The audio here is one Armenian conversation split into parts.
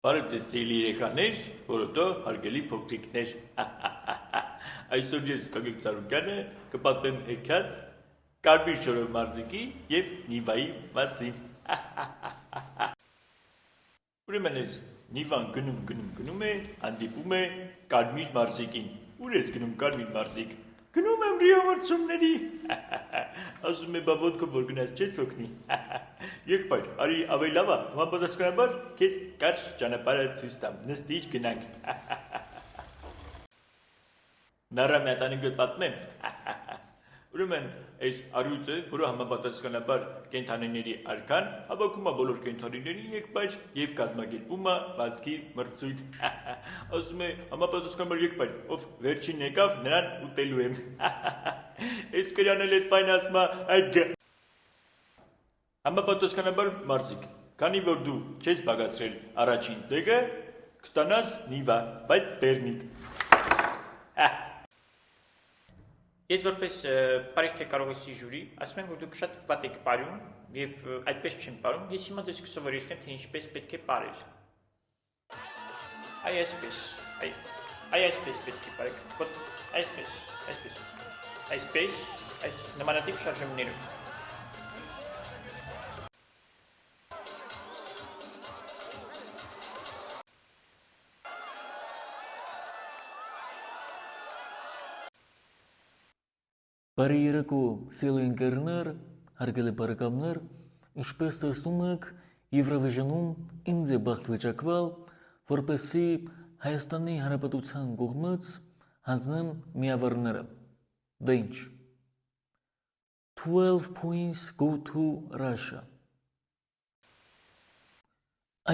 Բարև ձեզ սիրելի երեխաներ, որոտո հարգելի փոքրիկներ։ Այսօր ես Գագիկ Ծառուկյանը կպատմեմ հեքիաթ Կարմիր շորով մարզիկի եւ Նիվայի մասին։ Ուրեմն ես Նիվան գնում է, հանդիպում է Կարմիր մարզիկին։ Ուր ես գնում Կարմիր մարզիկ։ Գնում եմ ռիովորցումների։ Ասում է բա ոտքը որ գնաց չես օգնի։ Եղբայր, արի ավելի լավ է, համապատասխանաբար քեզ կարճ ճանապարհը ցույց տամ, նստիր գնանք։ Նառա մետանի պատմեմ։ Ուրեմն այս առյուծը, որը համապատասխանաբար կենդանիների արքան, հավաքում է բոլոր կենդանիների եղբայր եւ կազմակերպում է վազքի մրցույթ։ Ասում է համապատասխանաբար եղբայր, ով վերջին եկավ, նրան ուտելու եմ։ Այս կրանել այդ բանը ասում է այգ։ Համապատասխանաբար մարզիկ, քանի որ դու չես բաղացրել առաջին տեղը, կստանաս Նիվա, բայց բեռնիկ։ Ես որպես Փարիզ թե կարող ես ժյուրի, ասում եմ, որ դուք շատ վատ եք պարում եւ այդպես չեմ պարում, ես հիմա ձեզ կսովորեցնեմ, թե ինչպես պետք է պարել։ Այ այսպես, այ այսպես պետք է պարեք, ոտ այսպես, այս նմանատիպ շարժումներով։ Բարի երեկո, սիրելի ընկերներ, հարգելի բարեկամներ, ինչպես տեսնում եք, Եվրովիժնում ինձ է բախտ վիճակվել, որպեսզի Հայաստանի Հանրապետության կողմից հանձնեմ միավարները։ Դե ինչ։ 12 points go to Russia։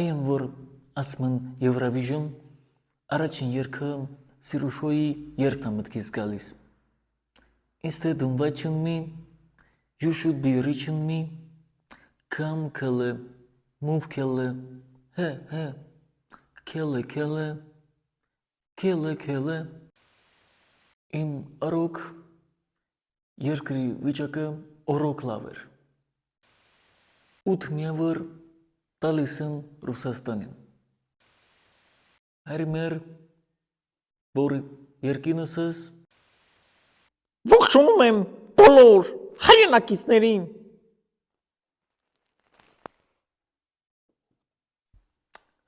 Այն որ ասում են Եվրովիժն առաջին երգը Սիրուշոյի երգն է մտքից գալիս։ Instead of watching me, you should be reaching me. Come, Kelle, move, Kelle, he, Kelle, Kelle. Իմ առոք երկրի վիճակը օրոք լավ էր։ 8 միավոր տալիս են Ռուսաստանին։ Հայր մեր, որ երկինս ես, Ողջունում եմ բոլոր հայրենակիցներին։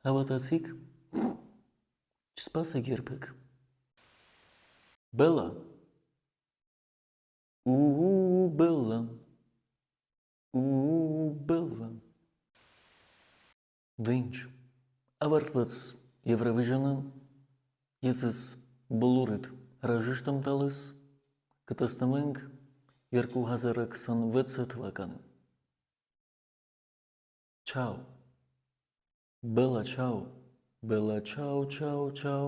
Հավատացիք, չսպասեք երբեք։ Բելլա, Բելլա, Բելլա։ Դե ինչ, ավարտված Եվրովիժնը, ես ես բոլորիդ հրաժեշտ եմ տալիս, կտեսնվենք 2026 թվականին։ Չաո, Բելլա, չաո, Բելլա, չաո, չաո, չաո։